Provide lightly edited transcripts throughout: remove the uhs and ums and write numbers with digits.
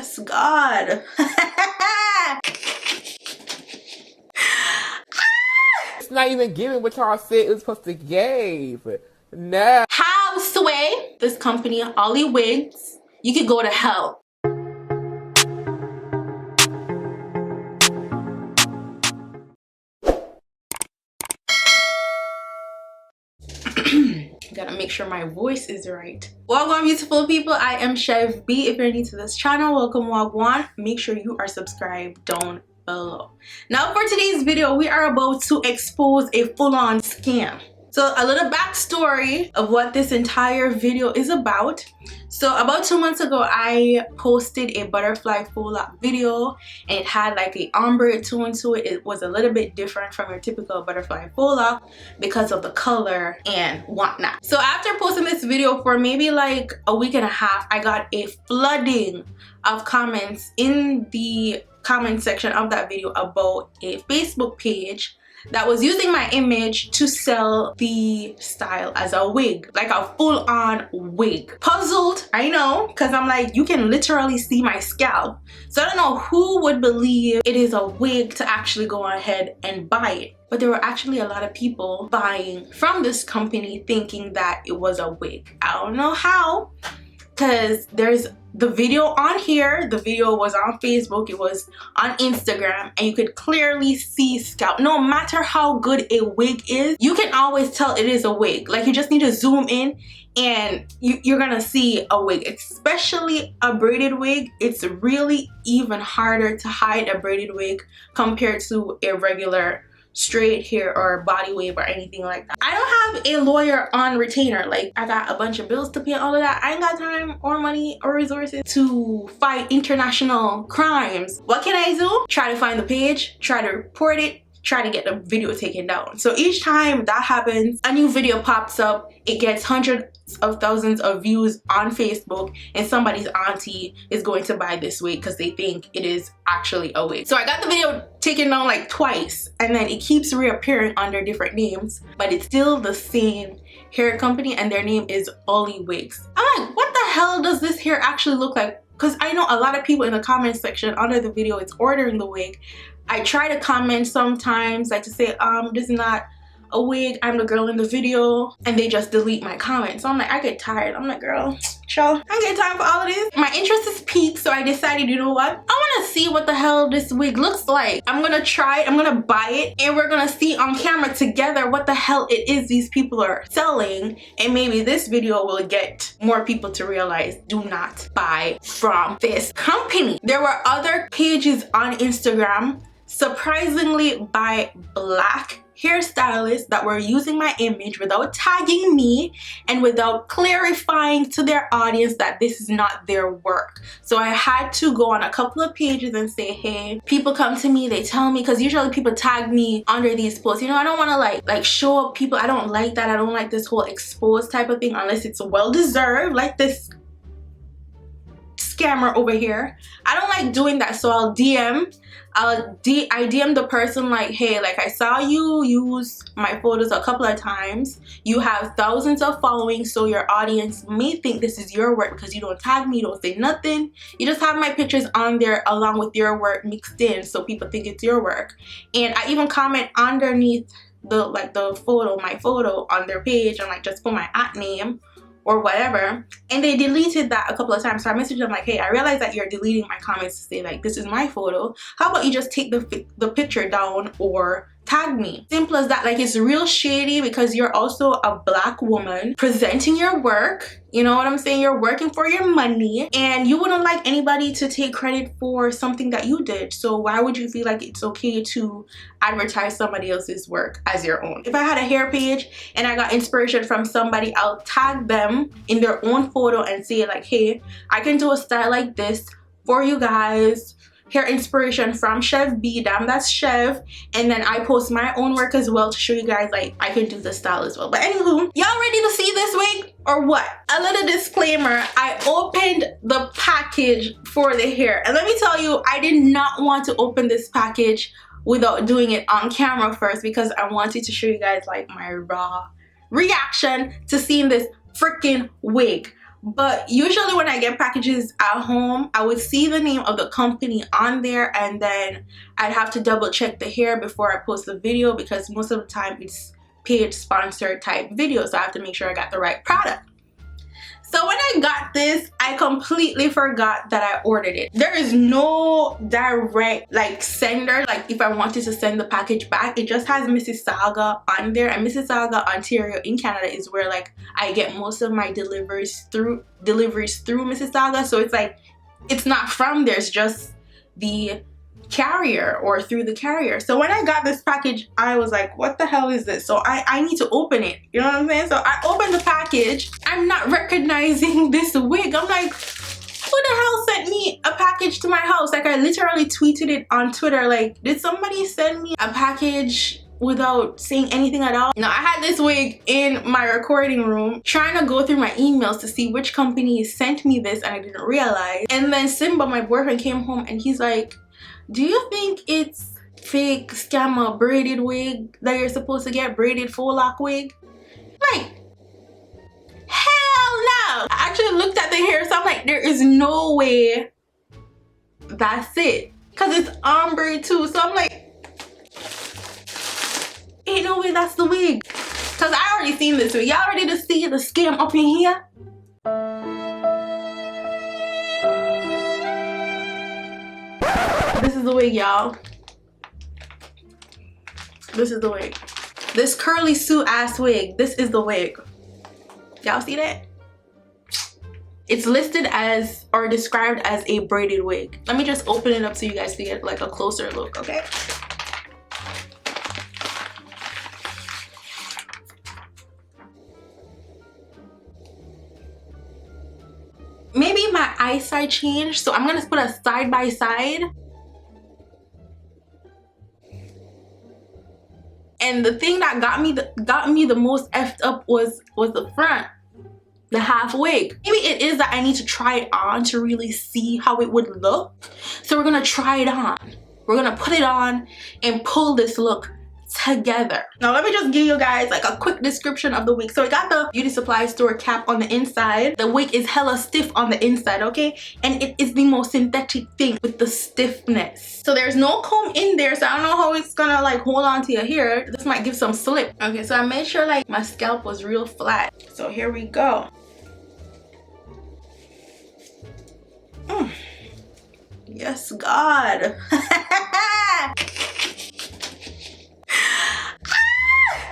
Yes, God. It's not even giving what y'all said it was supposed to give. No. How, Sway? This company, OLYWIGS, you could go to hell. Gotta make sure my voice is right. Welcome, beautiful people. I am Chev B. If you're new to this channel, welcome, GWAN. Make sure you are subscribed down below. Now for today's video, we are about to expose a full-on scam. So a little backstory of what this entire video is about. So about 2 months ago, I posted a butterfly faux lock video, and it had like a ombre tone to it. It was a little bit different from your typical butterfly faux lock because of the color and whatnot. So after posting this video for maybe like a week and a half, I got a flooding of comments in the comment section of that video about a Facebook page that was using my image to sell the style as a wig, like a full-on wig. Puzzled, I know, because I'm like, you can literally see my scalp. So I don't know who would believe it is a wig to actually go ahead and buy it. But there were actually a lot of people buying from this company thinking that it was a wig. I don't know how, because there's the video on here, the video was on Facebook, it was on Instagram, and you could clearly see scalp. No matter how good a wig is, you can always tell it is a wig. Like, you just need to zoom in and you're gonna see a wig, especially a braided wig. It's really even harder to hide a braided wig compared to a regular straight hair or body wave or anything like that. I don't have a lawyer on retainer. Like, I got a bunch of bills to pay, all of that. I ain't got time or money or resources to fight international crimes. What can I do? Try to find the page, try to report it, try to get the video taken down. So each time that happens, a new video pops up, it gets hundreds of thousands of views on Facebook, and somebody's auntie is going to buy this wig because they think it is actually a wig. So I got the video taken down like twice, and then it keeps reappearing under different names, but it's still the same hair company, and their name is OLYWIGS. I'm like, what the hell does this hair actually look like? Because I know a lot of people in the comment section under the video is ordering the wig. I try to comment sometimes, like to say, this is not a wig, I'm the girl in the video, and they just delete my comments. So I'm like, I get tired. I'm like, girl, chill. I get time for all of this. My interest is peaked, so I decided, you know what? I want to see what the hell this wig looks like. I'm gonna try it, I'm gonna buy it, and we're gonna see on camera together what the hell it is these people are selling, and maybe this video will get more people to realize, do not buy from this company. There were other pages on Instagram, surprisingly by Black hairstylists, that were using my image without tagging me and without clarifying to their audience that this is not their work. So I had to go on a couple of pages and say, hey, people come to me, they tell me, because usually people tag me under these posts. You know, I don't want to like show up people. I don't like that. I don't like this whole exposed type of thing unless it's well deserved, like this scammer over here. I don't like doing that, so I DM the person like, hey, like, I saw you use my photos a couple of times. You have thousands of following, so your audience may think this is your work because you don't tag me, you don't say nothing. You just have my pictures on there along with your work mixed in, so people think it's your work. And I even comment underneath the photo, my photo on their page, and like just put my @name or whatever, and they deleted that a couple of times. So I messaged them like, hey, I realize that you're deleting my comments to say like, this is my photo. How about you just take the picture down or tag me? Simple as that. Like, it's real shady because you're also a Black woman presenting your work. You know what I'm saying? You're working for your money, and you wouldn't like anybody to take credit for something that you did. So why would you feel like it's okay to advertise somebody else's work as your own? If I had a hair page and I got inspiration from somebody, I'll tag them in their own photo and say like, hey, I can do a style like this for you guys. Hair inspiration from Chev B, damn, that's Chev. And then I post my own work as well to show you guys like I can do the style as well. But anywho, y'all ready to see this wig or what? A little disclaimer, I opened the package for the hair, and let me tell you, I did not want to open this package without doing it on camera first, because I wanted to show you guys like my raw reaction to seeing this freaking wig. But usually when I get packages at home, I would see the name of the company on there, and then I'd have to double check the hair before I post the video, because most of the time it's paid sponsored type video, so I have to make sure I got the right product. So when I got this, I completely forgot that I ordered it. There is no direct like sender, like if I wanted to send the package back. It just has Mississauga on there, and Mississauga, Ontario in Canada is where like I get most of my deliveries through Mississauga. So it's like, it's not from there, it's just the carrier or through the carrier. So when I got this package, I was like, what the hell is this? So I need to open it, you know what I'm saying? So I opened the package. I'm not recognizing this wig. I'm like, who the hell sent me a package to my house? Like, I literally tweeted it on Twitter, like, did somebody send me a package without saying anything at all? Now, I had this wig in my recording room trying to go through my emails to see which company sent me this, and I didn't realize. And then Simba, my boyfriend, came home and he's like, do you think it's fake scammer braided wig that you're supposed to get, braided faux lock wig? Like, hell no! I actually looked at the hair, so I'm like, there is no way that's it, because it's ombre too. So I'm like, ain't no way that's the wig, because I already seen this wig. Y'all ready to see the scam up in here? This is the wig, y'all. This is the wig. This curly Sue ass wig. This is the wig. Y'all see that? It's listed as, or described as, a braided wig. Let me just open it up so you guys can get like a closer look, okay? Maybe my eyesight changed, so I'm gonna put a side by side. And the thing that got me the most effed up was the front, the half wig. Maybe it is that I need to try it on to really see how it would look. So we're gonna try it on. We're gonna put it on and pull this look together. Now let me just give you guys like a quick description of the wig. So I got the beauty supply store cap on the inside. The wig is hella stiff on the inside, okay? And it is the most synthetic thing with the stiffness. So there's no comb in there, so I don't know how it's gonna like hold on to your hair. This might give some slip. Okay, so I made sure like my scalp was real flat. So here we go. Yes, God.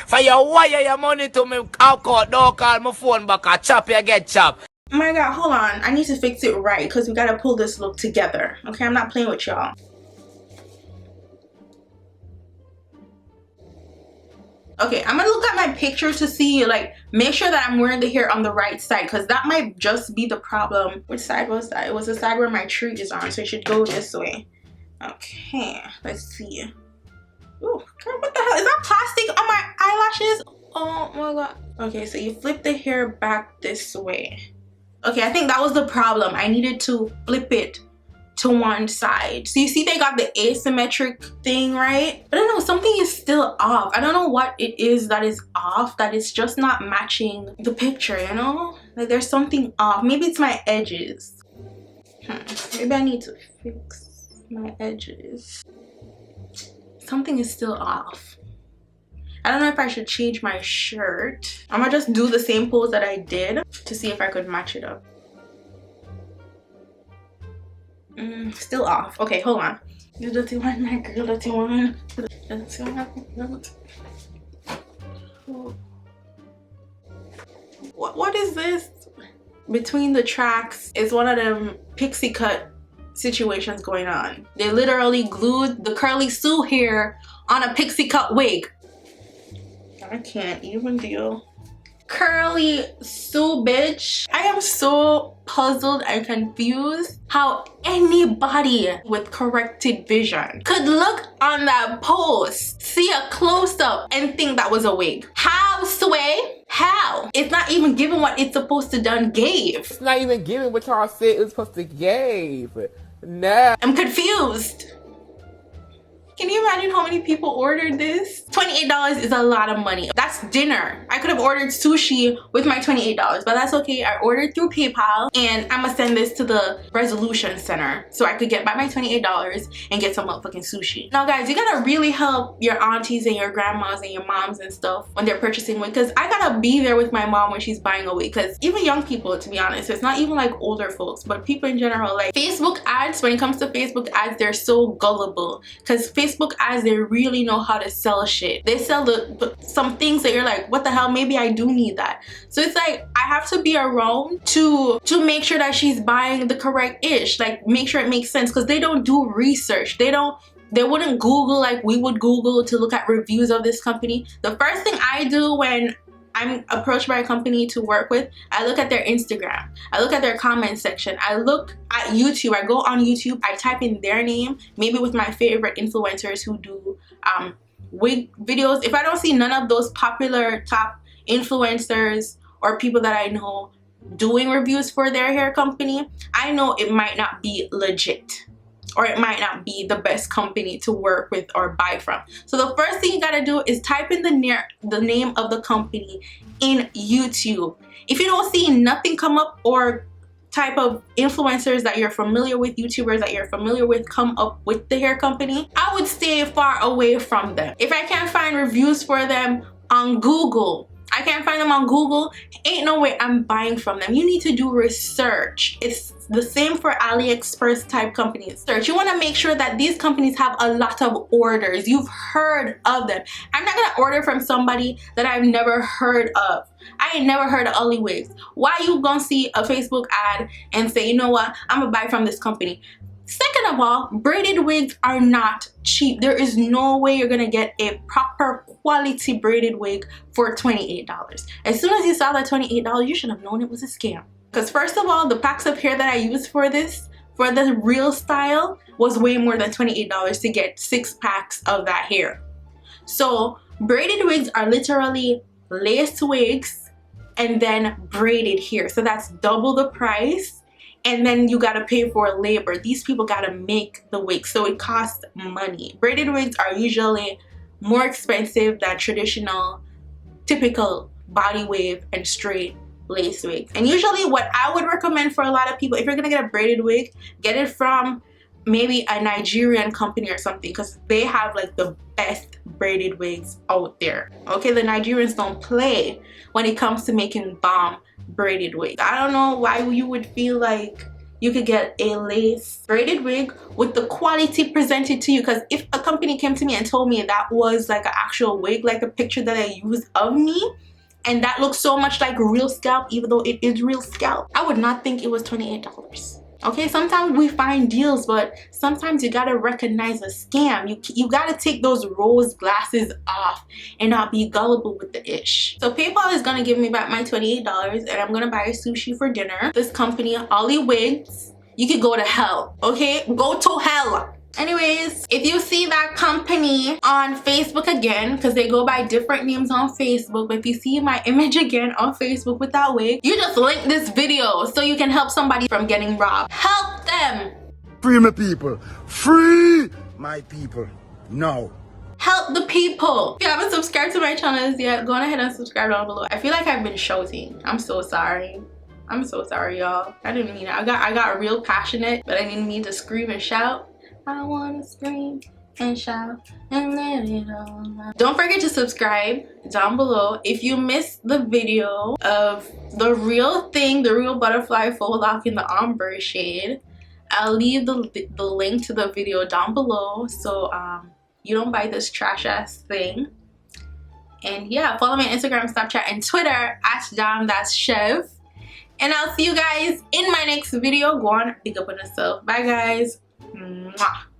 For your wire your money to me, I'll don't call my phone back, I chop you get chop. My God, hold on. I need to fix it right because we gotta pull this look together. Okay, I'm not playing with y'all. Okay, I'm gonna look at my picture to see, like, make sure that I'm wearing the hair on the right side, because that might just be the problem. Which side was that? It was the side where my tree is on, so it should go this way. Okay, let's see. Ooh, girl, what the hell? Is that plastic on my eyelashes? Oh my God. Okay, so you flip the hair back this way. Okay, I think that was the problem. I needed to flip it to one side. So you see they got the asymmetric thing, right? I don't know, something is still off. I don't know what it is that is off, that is just not matching the picture, you know? Like there's something off. Maybe it's my edges. Maybe I need to fix my edges. Something is still off. I don't know if I should change my shirt. I'm gonna just do the same pose that I did to see if I could match it up. Still off. Okay, hold on. You dirty one, my girl, dirty one. What is this? Between the tracks is one of them pixie cut situations going on. They literally glued the curly Sue hair on a pixie cut wig. I can't even deal. Curly Sue, bitch. I am so puzzled and confused how anybody with corrected vision could look on that post, see a close-up, and think that was a wig. How, Sway? How? It's not even giving what it's supposed to done gave. It's not even giving what y'all said it was supposed to give. Nah. I'm confused. Can you imagine how many people ordered this? $28 is a lot of money. That's dinner. I could have ordered sushi with my $28, but that's okay. I ordered through PayPal, and I'm gonna send this to the resolution center so I could get by my $28 and get some motherfucking sushi. Now guys, you gotta really help your aunties and your grandmas and your moms and stuff when they're purchasing wig, because I gotta be there with my mom when she's buying a wig, because even young people, to be honest, it's not even like older folks, but people in general, like Facebook ads, when it comes to Facebook ads, they're so gullible, because Facebook ads, they really know how to sell shit. They sell some things that you're like, what the hell, maybe I do need that. So it's like I have to be around to make sure that she's buying the correct ish, like make sure it makes sense, because they don't do research. They wouldn't Google like we would Google to look at reviews of this company. The first thing I do when I'm approached by a company to work with, I look at their Instagram, I look at their comment section, I look at YouTube, I go on YouTube, I type in their name, maybe with my favorite influencers who do wig videos. If I don't see none of those popular top influencers or people that I know doing reviews for their hair company, I know it might not be legit, or it might not be the best company to work with or buy from. So the first thing you gotta do is type in the name of the company in YouTube. If you don't see nothing come up, or type of influencers that you're familiar with, YouTubers that you're familiar with come up with the hair company, I would stay far away from them. If I can't find reviews for them on Google, ain't no way I'm buying from them. You need to do research. It's the same for AliExpress type companies. You want to make sure that these companies have a lot of orders. You've heard of them. I'm not gonna order from somebody that I've never heard of. I ain't never heard of OLYWIGS. Why you gonna see a Facebook ad and say, you know what, I'm gonna buy from this company? Second of all, braided wigs are not cheap. There is no way you're gonna get a proper quality braided wig for $28. As soon as you saw that $28, you should have known it was a scam. Because first of all, the packs of hair that I used for the real style was way more than $28 to get 6 packs of that hair. So braided wigs are literally lace wigs and then braided hair. So that's double the price. And then you gotta pay for labor. These people gotta make the wig, so it costs money. Braided wigs are usually more expensive than traditional, typical body wave and straight lace wigs. And usually what I would recommend for a lot of people, if you're gonna get a braided wig, get it from maybe a Nigerian company or something, because they have like the best braided wigs out there. Okay, the Nigerians don't play when it comes to making bomb braided wig. I don't know why you would feel like you could get a lace braided wig with the quality presented to you, because if a company came to me and told me that was like an actual wig, like a picture that I used of me, and that looks so much like real scalp, even though it is real scalp, I would not think it was $28. Okay, sometimes we find deals, but sometimes you gotta recognize a scam. You gotta take those rose glasses off and not be gullible with the ish. So PayPal is gonna give me back my $28, and I'm gonna buy a sushi for dinner. This company, OLYWIGS, you could go to hell, okay? Go to hell. Anyways, if you see that company on Facebook again, because they go by different names on Facebook, but if you see my image again on Facebook with that wig, you just link this video so you can help somebody from getting robbed. Help them! Free my people! Free my people! No! Help the people! If you haven't subscribed to my channel yet, go on ahead and subscribe down below. I feel like I've been shouting. I'm so sorry. I'm so sorry, y'all. I didn't mean it. I got real passionate, but I didn't mean to scream and shout. I wanna scream and shout and let it all out. Don't forget to subscribe down below. If you missed the video of the real thing, the real butterfly faux lock in the ombre shade, I'll leave the link to the video down below, so you don't buy this trash ass thing. And yeah, follow me on Instagram, Snapchat, and Twitter @ Chev. And I'll see you guys in my next video. Go on, big up on yourself. Bye guys. Mwah.